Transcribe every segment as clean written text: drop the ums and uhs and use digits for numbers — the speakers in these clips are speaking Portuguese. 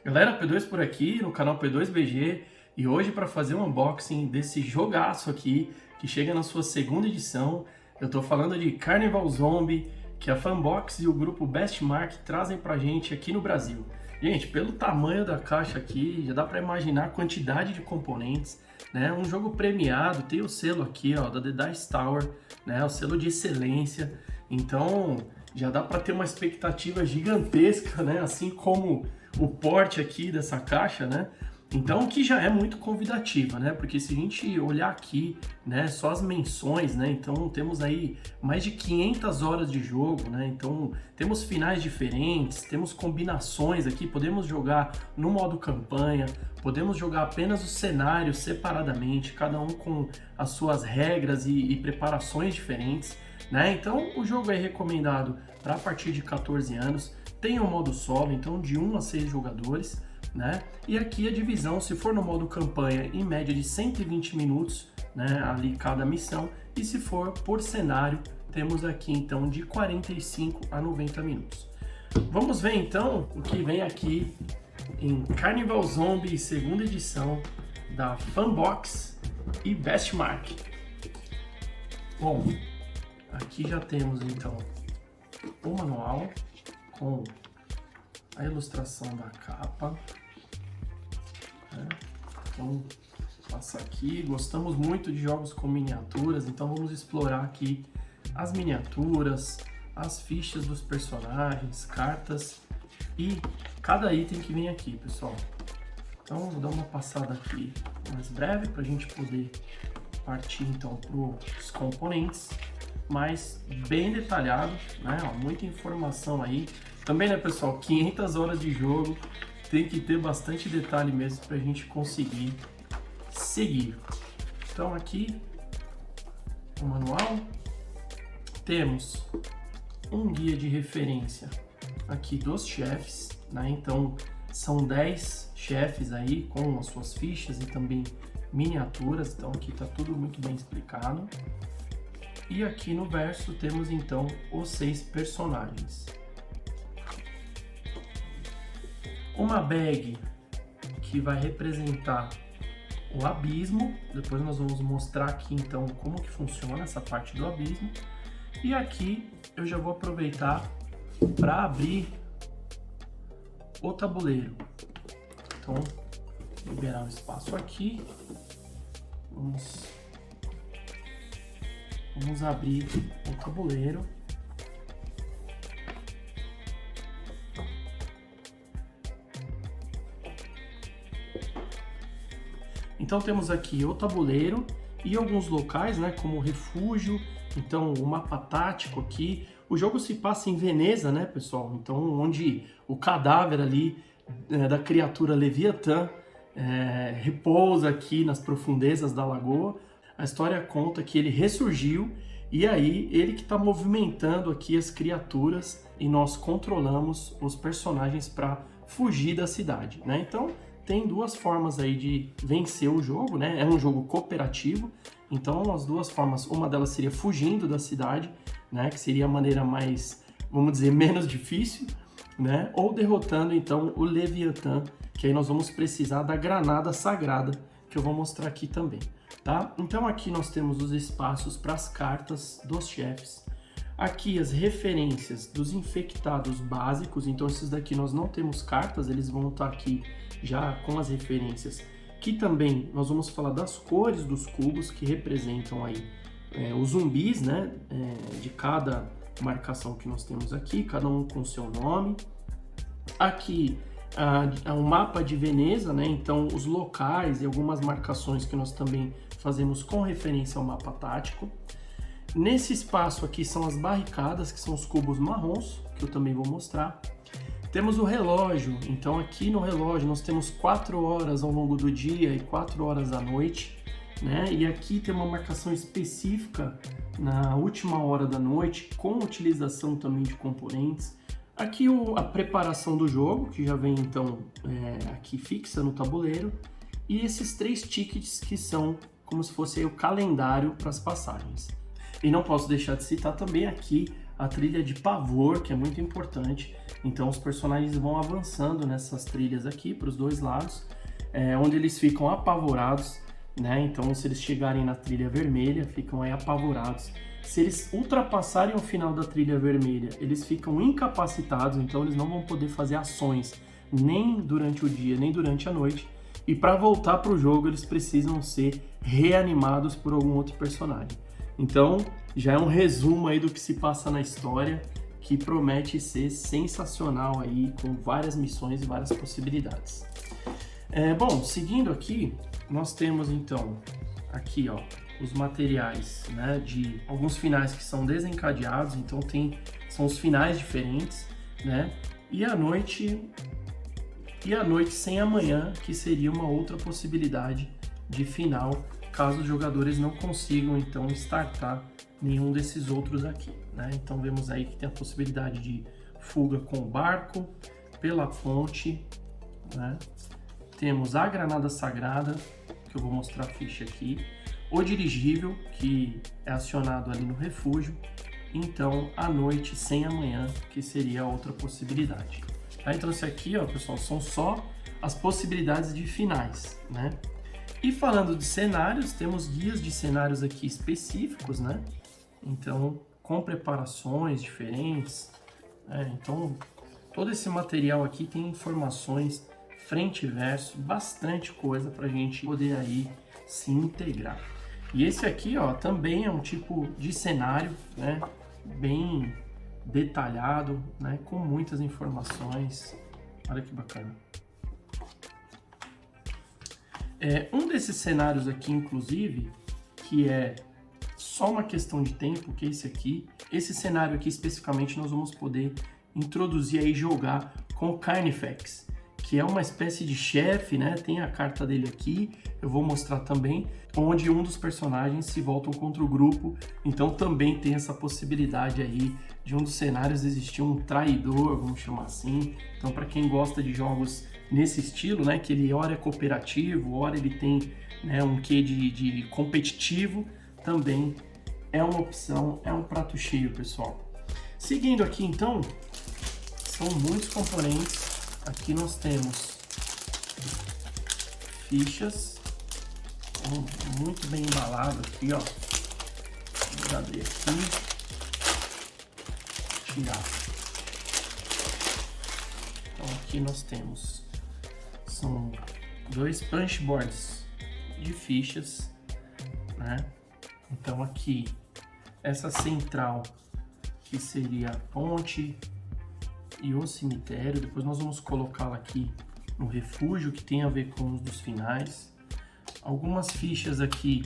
Galera, P2 por aqui no canal P2BG e hoje para fazer um unboxing desse jogaço aqui que chega na sua segunda edição. Eu tô falando de Carnival Zombie, que a Fanbox e o grupo Bestmark trazem pra gente aqui no Brasil. Gente, pelo tamanho da caixa aqui, já dá para imaginar a quantidade de componentes, né? Um jogo premiado, tem o selo aqui, ó, da The Dice Tower, né? O selo de excelência. Então, já dá para ter uma expectativa gigantesca, né? Assim como o porte aqui dessa caixa, né? Então, que já é muito convidativa, né? Porque se a gente olhar aqui, né, só as menções, né? Então, temos aí mais de 500 horas de jogo, né? Então, temos finais diferentes, temos combinações aqui, podemos jogar no modo campanha, podemos jogar apenas os cenários separadamente, cada um com as suas regras e preparações diferentes, né? Então, o jogo é recomendado para a partir de 14 anos, tem o modo solo, então de 1 a 6 jogadores, né? E aqui a divisão, se for no modo campanha, em média de 120 minutos, né, ali cada missão, e se for por cenário, temos aqui então de 45 a 90 minutos. Vamos ver então o que vem aqui em Carnival Zombie, segunda edição da Fanbox e Bestmark. Bom, aqui já temos então o manual com a ilustração da capa, né? Então, passar aqui. Gostamos muito de jogos com miniaturas, então vamos explorar aqui as miniaturas, as fichas dos personagens, cartas e cada item que vem aqui, pessoal. Então, vou dar uma passada aqui mais breve para a gente poder partir então para os componentes, mas bem detalhado, né? Ó, muita informação aí. Também, né, pessoal, 500 horas de jogo, tem que ter bastante detalhe mesmo para a gente conseguir seguir. Então aqui, o manual, temos um guia de referência aqui dos chefes, né? Então são 10 chefes aí com as suas fichas e também miniaturas, então aqui está tudo muito bem explicado. E aqui no verso temos então os 6 personagens. Uma bag que vai representar o abismo, depois nós vamos mostrar aqui então como que funciona essa parte do abismo. E aqui eu já vou aproveitar para abrir o tabuleiro. Então, liberar o espaço aqui. Vamos abrir o tabuleiro. Então temos aqui o tabuleiro e alguns locais, né, como o refúgio, então o mapa tático aqui. O jogo se passa em Veneza, né, pessoal? Então onde o cadáver ali da criatura Leviatã repousa aqui nas profundezas da lagoa. A história conta que ele ressurgiu e aí ele que está movimentando aqui as criaturas e nós controlamos os personagens para fugir da cidade, né? Então tem duas formas aí de vencer o jogo, né? É um jogo cooperativo, então as duas formas, uma delas seria fugindo da cidade, né? Que seria a maneira mais, vamos dizer, menos difícil, né? Ou derrotando então o Leviatã, que aí nós vamos precisar da granada sagrada, que eu vou mostrar aqui também, tá? Então aqui nós temos os espaços para as cartas dos chefes. Aqui as referências dos infectados básicos, então esses daqui nós não temos cartas, eles vão estar aqui já com as referências, que também nós vamos falar das cores dos cubos que representam aí os zumbis, né, de cada marcação que nós temos aqui, cada um com seu nome. Aqui um mapa de Veneza, né, então os locais e algumas marcações que nós também fazemos com referência ao mapa tático. Nesse espaço aqui são as barricadas, que são os cubos marrons, que eu também vou mostrar. Temos o relógio, então aqui no relógio nós temos 4 horas ao longo do dia e 4 horas à noite, né? E aqui tem uma marcação específica na última hora da noite, com utilização também de componentes. Aqui a preparação do jogo, que já vem então aqui fixa no tabuleiro. E esses 3 tickets que são como se fosse aí o calendário para as passagens. E não posso deixar de citar também aqui a trilha de pavor, que é muito importante. Então os personagens vão avançando nessas trilhas aqui para os dois lados, onde eles ficam apavorados, né? Então se eles chegarem na trilha vermelha, ficam aí apavorados. Se eles ultrapassarem o final da trilha vermelha, eles ficam incapacitados, então eles não vão poder fazer ações nem durante o dia, nem durante a noite. E para voltar para o jogo, eles precisam ser reanimados por algum outro personagem. Então, já é um resumo aí do que se passa na história, que promete ser sensacional aí, com várias missões e várias possibilidades. Bom, seguindo aqui, nós temos então, aqui ó, os materiais, né, de alguns finais que são desencadeados, então são os finais diferentes, né, e a noite sem amanhã, que seria uma outra possibilidade de final, caso os jogadores não consigam então startar nenhum desses outros aqui, né? Então vemos aí que tem a possibilidade de fuga com o barco, pela ponte, né? Temos a granada sagrada, que eu vou mostrar a ficha aqui, o dirigível, que é acionado ali no refúgio, então a noite sem amanhã, que seria a outra possibilidade. Tá? Então isso aqui, ó, pessoal, são só as possibilidades de finais, né? E falando de cenários, temos guias de cenários aqui específicos, né? Então, com preparações diferentes, né? Então, todo esse material aqui tem informações frente e verso, bastante coisa para a gente poder aí se integrar. E esse aqui, ó, também é um tipo de cenário, né? Bem detalhado, né? Com muitas informações. Olha que bacana. Um desses cenários aqui, inclusive, que é só uma questão de tempo, que é esse aqui. Esse cenário aqui, especificamente, nós vamos poder introduzir aí, jogar com o Carnifex, que é uma espécie de chefe, né? Tem a carta dele aqui, eu vou mostrar também, onde um dos personagens se voltam contra o grupo, então também tem essa possibilidade aí de um dos cenários existir um traidor, vamos chamar assim. Então, para quem gosta de jogos nesse estilo, né, que ele ora é cooperativo, ora ele tem, né, um quê de competitivo, também é uma opção, é um prato cheio, pessoal. Seguindo aqui, então, são muitos componentes. Aqui nós temos fichas, muito bem embalado aqui, ó. Vou abrir aqui, tirar. Então aqui nós temos, são 2 punchboards de fichas, né? Então aqui, essa central, que seria a ponte e o cemitério. Depois nós vamos colocá-la aqui no refúgio, que tem a ver com os dos finais. Algumas fichas aqui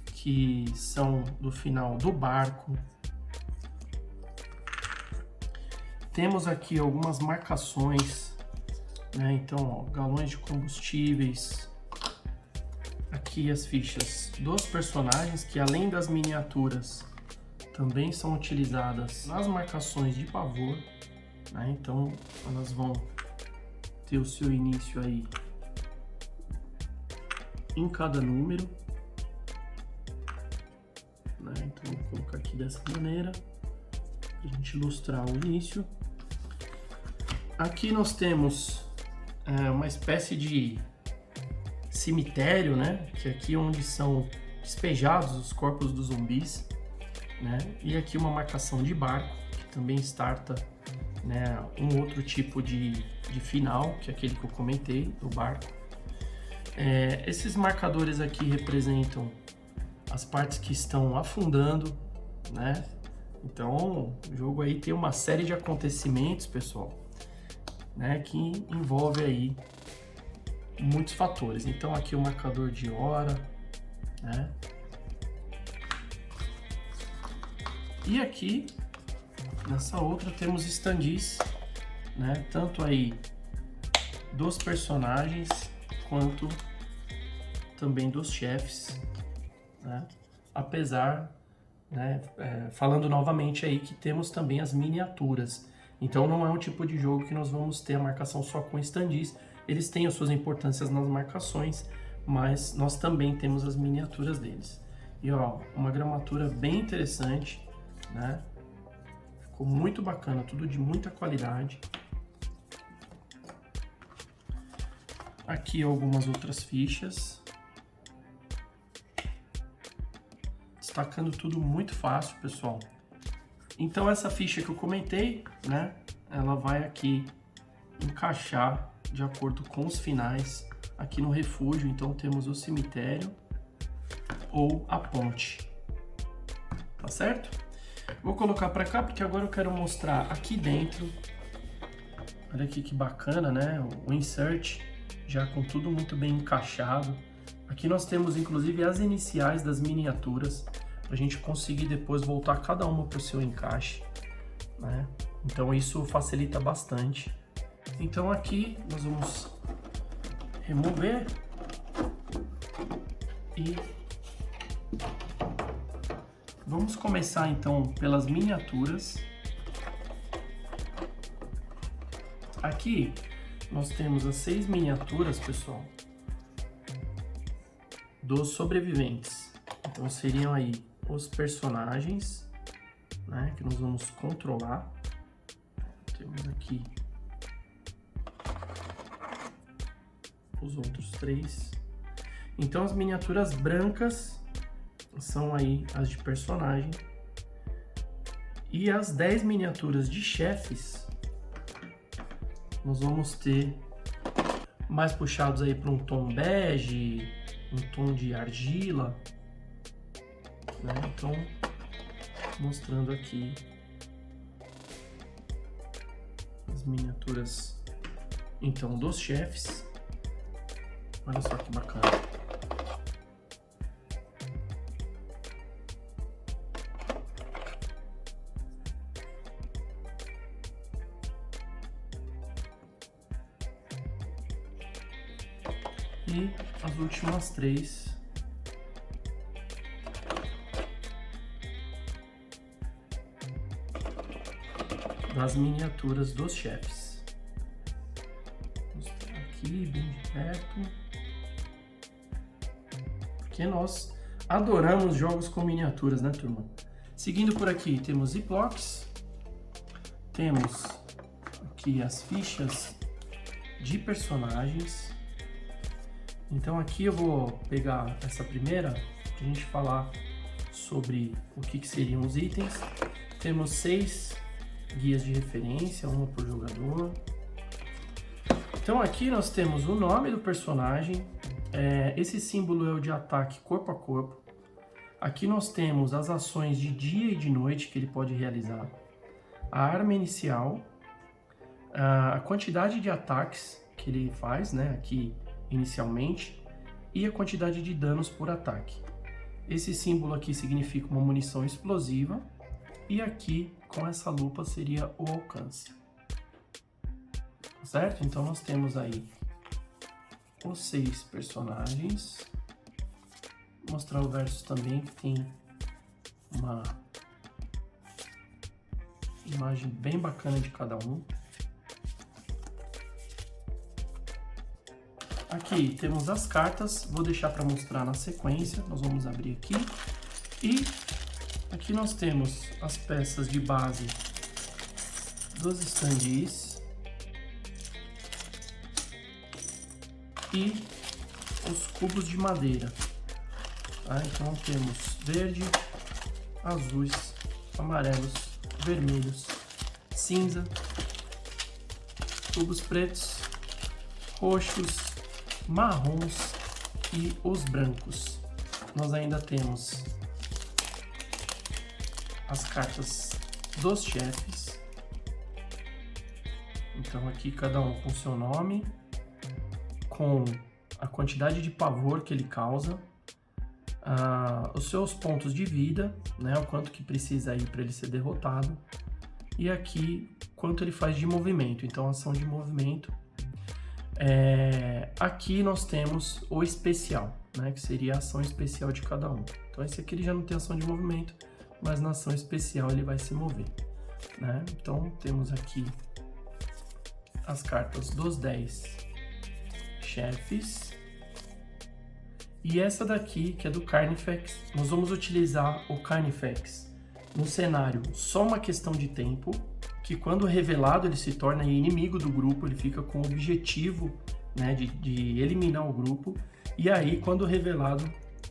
que são do final do barco. Temos aqui algumas marcações, né? Então, ó, galões de combustíveis. Aqui as fichas dos personagens, que além das miniaturas, também são utilizadas nas marcações de pavor, né? Então elas vão ter o seu início aí em cada número, né? Então vou colocar aqui dessa maneira para a gente ilustrar o início. Aqui nós temos uma espécie de cemitério, né? Que é aqui onde são despejados os corpos dos zumbis, né? E aqui uma marcação de barco, que também starta, né, um outro tipo de final, que é aquele que eu comentei, do barco. Esses marcadores aqui representam as partes que estão afundando, né? Então, o jogo aí tem uma série de acontecimentos, pessoal, né, que envolve aí muitos fatores. Então aqui o marcador de hora, né? E aqui nessa outra temos standees, né? Tanto aí dos personagens quanto também dos chefes, né? Apesar, né, falando novamente aí que temos também as miniaturas. Então não é um tipo de jogo que nós vamos ter a marcação só com standees. Eles têm as suas importâncias nas marcações, mas nós também temos as miniaturas deles. E ó, uma gramatura bem interessante, né? Ficou muito bacana, tudo de muita qualidade. Aqui algumas outras fichas. Destacando tudo muito fácil, pessoal. Então essa ficha que eu comentei, né? Ela vai aqui encaixar de acordo com os finais aqui no refúgio. Então temos o cemitério ou a ponte, tá certo? Vou colocar para cá porque agora eu quero mostrar aqui dentro. Olha aqui que bacana, né? O insert já com tudo muito bem encaixado. Aqui nós temos inclusive as iniciais das miniaturas para a gente conseguir depois voltar cada uma para o seu encaixe, né? Então isso facilita bastante. Então aqui nós vamos remover e vamos começar então pelas miniaturas. Aqui nós temos as 6 miniaturas, pessoal, dos sobreviventes. Então seriam aí os personagens, né, que nós vamos controlar. Temos aqui os outros 3. Então as miniaturas brancas são aí as de personagem. E as 10 miniaturas de chefes nós vamos ter mais puxados aí para um tom bege, um tom de argila, né? Então, mostrando aqui as miniaturas então dos chefes. Olha só que bacana. E as últimas 3 das miniaturas dos chefes. Vou mostrar aqui bem de perto, porque nós adoramos jogos com miniaturas, né, turma? Seguindo por aqui temos ziplocs, temos aqui as fichas de personagens. Então aqui eu vou pegar essa primeira para a gente falar sobre o que seriam os itens. Temos 6 guias de referência, uma por jogador. Então aqui nós temos o nome do personagem, esse símbolo é o de ataque corpo a corpo. Aqui nós temos as ações de dia e de noite que ele pode realizar, a arma inicial, a quantidade de ataques que ele faz, né, aqui inicialmente, e a quantidade de danos por ataque. Esse símbolo aqui significa uma munição explosiva, e aqui com essa lupa seria o alcance, certo? Então nós temos aí os 6 personagens. Vou mostrar o versus também, que tem uma imagem bem bacana de cada um. Aqui temos as cartas, vou deixar para mostrar na sequência, nós vamos abrir aqui. E aqui nós temos as peças de base dos standees e os cubos de madeira. Tá? Então temos verde, azuis, amarelos, vermelhos, cinza, cubos pretos, roxos, marrons e os brancos. Nós ainda temos as cartas dos chefes. Então aqui cada um com seu nome, com a quantidade de pavor que ele causa, os seus pontos de vida, né, o quanto que precisa aí para ele ser derrotado, e aqui quanto ele faz de movimento, então ação de movimento. Aqui nós temos o especial, né, que seria a ação especial de cada um. Então esse aqui ele já não tem ação de movimento, mas na ação especial ele vai se mover, né? Então temos aqui as cartas dos 10 chefes. E essa daqui, que é do Carnifex, nós vamos utilizar o Carnifex no cenário só uma questão de tempo, que quando revelado ele se torna inimigo do grupo, ele fica com o objetivo, né, de eliminar o grupo, e aí quando revelado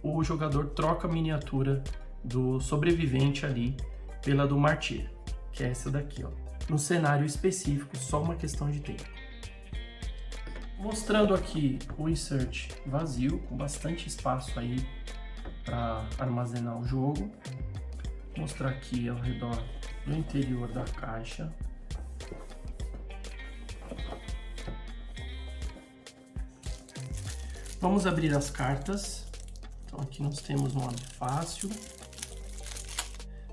o jogador troca a miniatura do sobrevivente ali pela do Martyr, que é essa daqui, ó. No cenário específico, só uma questão de tempo. Mostrando aqui o insert vazio, com bastante espaço aí para armazenar o jogo. Vou mostrar aqui ao redor do interior da caixa. Vamos abrir as cartas. Então aqui nós temos um lado fácil.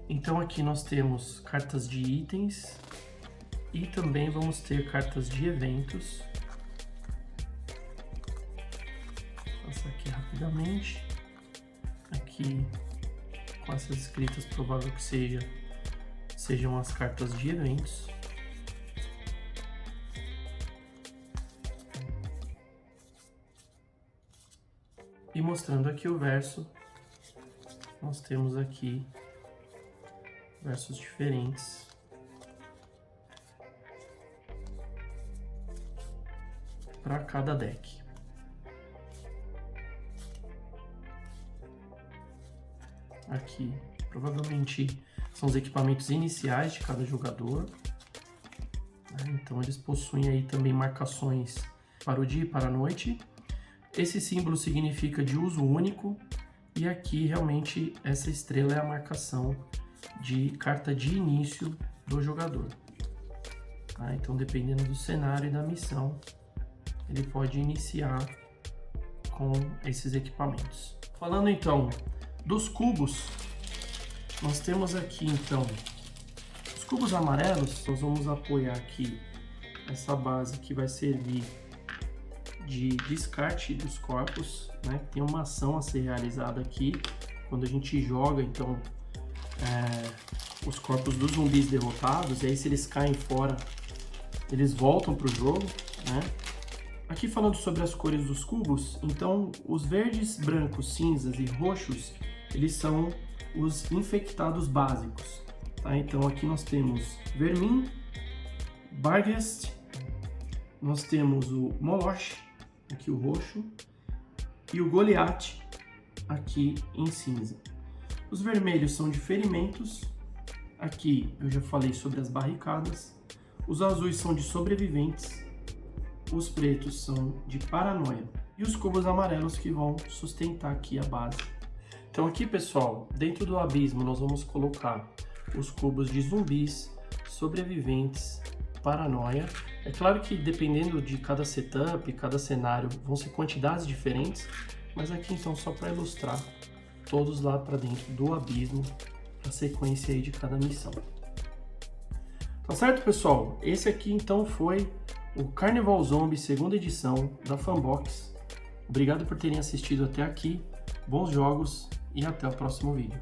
Então aqui nós temos cartas de itens e também vamos ter cartas de eventos. Vou passar aqui rapidamente. Aqui com essas escritas, provável que sejam as cartas de eventos. E mostrando aqui o verso, nós temos aqui versos diferentes. Para cada deck. Aqui, provavelmente, são os equipamentos iniciais de cada jogador. Então, eles possuem aí também marcações para o dia e para a noite. Esse símbolo significa de uso único. E aqui, realmente, essa estrela é a marcação de carta de início do jogador. Então, dependendo do cenário e da missão, ele pode iniciar com esses equipamentos. Falando então dos cubos, nós temos aqui então os cubos amarelos. Nós vamos apoiar aqui essa base que vai servir de descarte dos corpos, né? Tem uma ação a ser realizada aqui quando a gente joga então os corpos dos zumbis derrotados, e aí se eles caem fora, eles voltam para o jogo, né? Aqui falando sobre as cores dos cubos, então os verdes, brancos, cinzas e roxos, eles são os infectados básicos, tá? Então aqui nós temos Vermin, Barghest, nós temos o Moloch, aqui o roxo, e o Goliath, aqui em cinza. Os vermelhos são de ferimentos, aqui eu já falei sobre as barricadas, os azuis são de sobreviventes, os pretos são de paranoia e os cubos amarelos que vão sustentar aqui a base. Então aqui, pessoal, dentro do abismo nós vamos colocar os cubos de zumbis, sobreviventes, paranoia. É claro que dependendo de cada setup, cada cenário, vão ser quantidades diferentes, mas aqui então só para ilustrar, todos lá para dentro do abismo, a sequência aí de cada missão. Tá certo, pessoal? Esse aqui então foi o Carnival Zombie segunda edição da Fanbox. Obrigado por terem assistido até aqui, bons jogos e até o próximo vídeo.